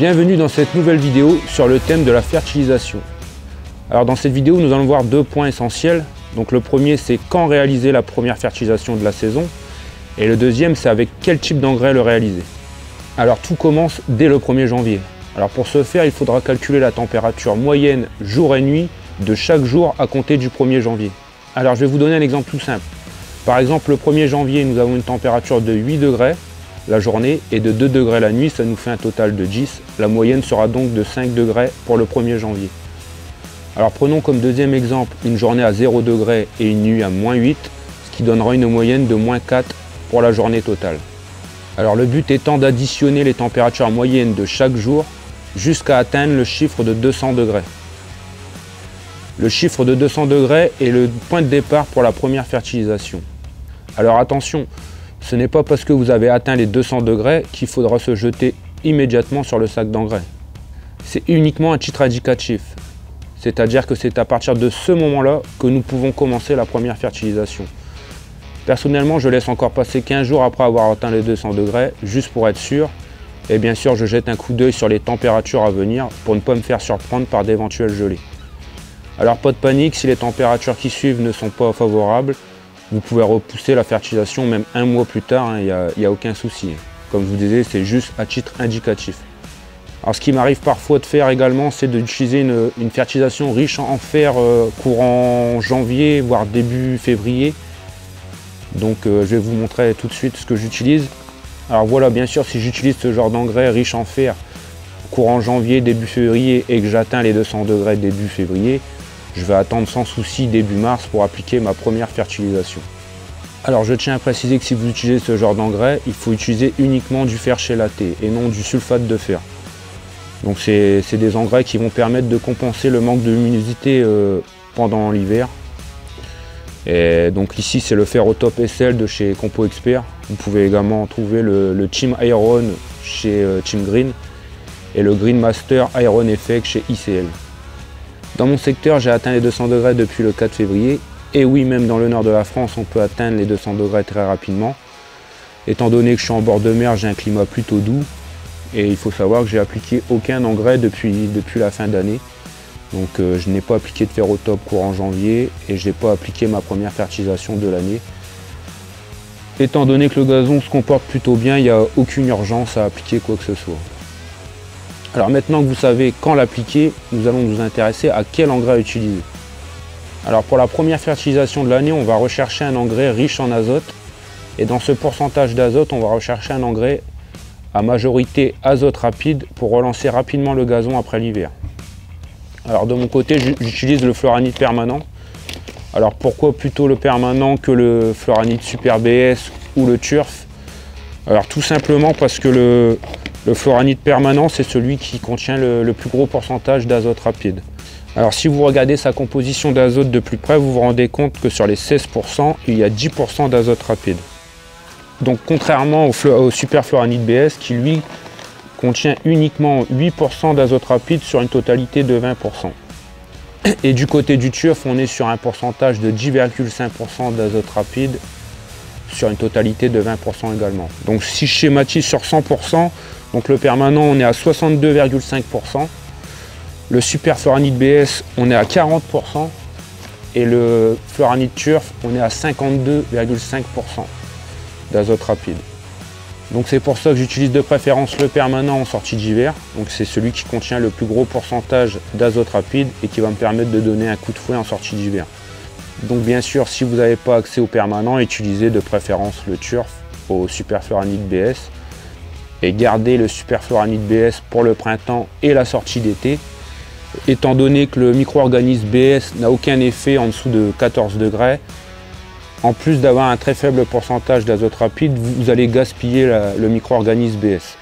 Bienvenue dans cette nouvelle vidéo sur le thème de la fertilisation. Alors dans cette vidéo, nous allons voir deux points essentiels. Donc le premier, c'est quand réaliser la première fertilisation de la saison. Et le deuxième, c'est avec quel type d'engrais le réaliser. Alors tout commence dès le 1er janvier. Alors pour ce faire, il faudra calculer la température moyenne jour et nuit de chaque jour à compter du 1er janvier. Alors je vais vous donner un exemple tout simple. Par exemple, le 1er janvier, nous avons une température de 8 degrés la journée et de 2 degrés la nuit, ça nous fait un total de 10. La moyenne sera donc de 5 degrés pour le 1er janvier. Alors prenons comme deuxième exemple une journée à 0 degrés et une nuit à -8, ce qui donnera une moyenne de -4 pour la journée totale. Alors le but étant d'additionner les températures moyennes de chaque jour jusqu'à atteindre le chiffre de 200 degrés. Le chiffre de 200 degrés est le point de départ pour la première fertilisation. Alors attention, ce n'est pas parce que vous avez atteint les 200 degrés qu'il faudra se jeter immédiatement sur le sac d'engrais. C'est uniquement un titre indicatif, c'est-à-dire que c'est à partir de ce moment-là que nous pouvons commencer la première fertilisation. Personnellement, je laisse encore passer 15 jours après avoir atteint les 200 degrés, juste pour être sûr. Et bien sûr, je jette un coup d'œil sur les températures à venir pour ne pas me faire surprendre par d'éventuelles gelées. Alors pas de panique, si les températures qui suivent ne sont pas favorables, vous pouvez repousser la fertilisation même un mois plus tard, il n'y a aucun souci. Comme je vous disais, c'est juste à titre indicatif. Alors ce qui m'arrive parfois de faire également, c'est d'utiliser une fertilisation riche en fer courant janvier, voire début février. Donc je vais vous montrer tout de suite ce que j'utilise. Alors voilà, bien sûr, si j'utilise ce genre d'engrais riche en fer courant janvier, début février et que j'atteins les 200 degrés début février, je vais attendre sans souci début mars pour appliquer ma première fertilisation. Alors je tiens à préciser que si vous utilisez ce genre d'engrais, il faut utiliser uniquement du fer chélaté et non du sulfate de fer. Donc c'est des engrais qui vont permettre de compenser le manque de luminosité pendant l'hiver. Et donc ici c'est le fer au top SL de chez Compo Expert. Vous pouvez également trouver le Team Iron chez Team Green et le Green Master Iron Effect chez ICL. Dans mon secteur, j'ai atteint les 200 degrés depuis le 4 février. Et oui, même dans le nord de la France, on peut atteindre les 200 degrés très rapidement. Étant donné que je suis en bord de mer, j'ai un climat plutôt doux. Et il faut savoir que j'ai appliqué aucun engrais depuis la fin d'année. Donc je n'ai pas appliqué de fer au top courant janvier et je n'ai pas appliqué ma première fertilisation de l'année. Étant donné que le gazon se comporte plutôt bien, il n'y a aucune urgence à appliquer quoi que ce soit. Alors maintenant que vous savez quand l'appliquer, nous allons nous intéresser à quel engrais utiliser. Alors pour la première fertilisation de l'année, on va rechercher un engrais riche en azote. Et dans ce pourcentage d'azote, on va rechercher un engrais à majorité azote rapide pour relancer rapidement le gazon après l'hiver. Alors de mon côté, j'utilise le fluoranide permanent. Alors pourquoi plutôt le permanent que le fluoranide Super BS ou le Turf? Alors tout simplement parce que le fluoranide permanent, c'est celui qui contient le plus gros pourcentage d'azote rapide. Alors si vous regardez sa composition d'azote de plus près, vous vous rendez compte que sur les 16%, il y a 10% d'azote rapide. Donc contrairement au super fluoranide BS qui lui contient uniquement 8% d'azote rapide sur une totalité de 20%. Et du côté du Turf, on est sur un pourcentage de 10,5% d'azote rapide sur une totalité de 20% également. Donc si je schématise sur 100%, donc le permanent on est à 62,5%, le super fluoranide BS on est à 40% et le fluoranide Turf on est à 52,5% d'azote rapide. Donc c'est pour ça que j'utilise de préférence le permanent en sortie d'hiver. Donc c'est celui qui contient le plus gros pourcentage d'azote rapide et qui va me permettre de donner un coup de fouet en sortie d'hiver. Donc bien sûr, si vous n'avez pas accès au permanent, utilisez de préférence le Turf au super fluoranide BS et gardez le super fluoranide BS pour le printemps et la sortie d'été. Étant donné que le micro-organisme BS n'a aucun effet en dessous de 14 degrés, en plus d'avoir un très faible pourcentage d'azote rapide, vous allez gaspiller le micro-organisme BS.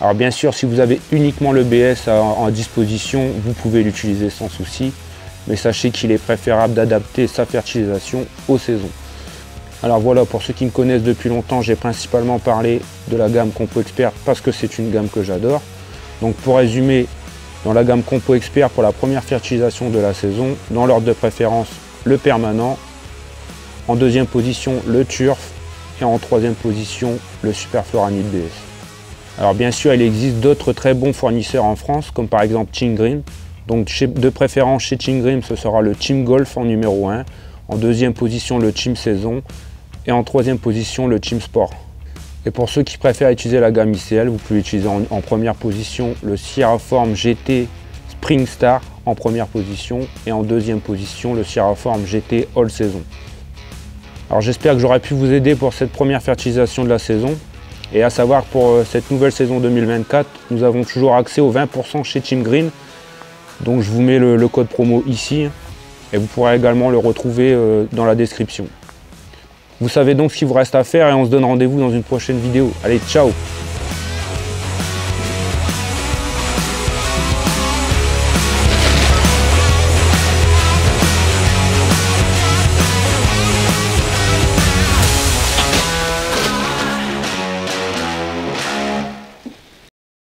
Alors bien sûr, si vous avez uniquement le BS en disposition, vous pouvez l'utiliser sans souci, mais sachez qu'il est préférable d'adapter sa fertilisation aux saisons. Alors voilà, pour ceux qui me connaissent depuis longtemps, j'ai principalement parlé de la gamme Compo Expert parce que c'est une gamme que j'adore. Donc pour résumer, dans la gamme Compo Expert pour la première fertilisation de la saison, dans l'ordre de préférence, le permanent, en deuxième position le Turf et en troisième position le super fluoranide BS. Alors bien sûr, il existe d'autres très bons fournisseurs en France, comme par exemple Team Green. Donc de préférence chez Team Green, ce sera le Team Golf en numéro 1, en deuxième position le Team Saison et en troisième position le Team Sport. Et pour ceux qui préfèrent utiliser la gamme ICL, vous pouvez utiliser en première position le Sierraform GT Spring Star en première position et en deuxième position le Sierraform GT All Season. Alors j'espère que j'aurai pu vous aider pour cette première fertilisation de la saison. Et à savoir pour cette nouvelle saison 2024, nous avons toujours accès aux 20% chez Team Green. Donc je vous mets le code promo ici et vous pourrez également le retrouver dans la description. Vous savez donc ce qu'il vous reste à faire et on se donne rendez-vous dans une prochaine vidéo. Allez, ciao!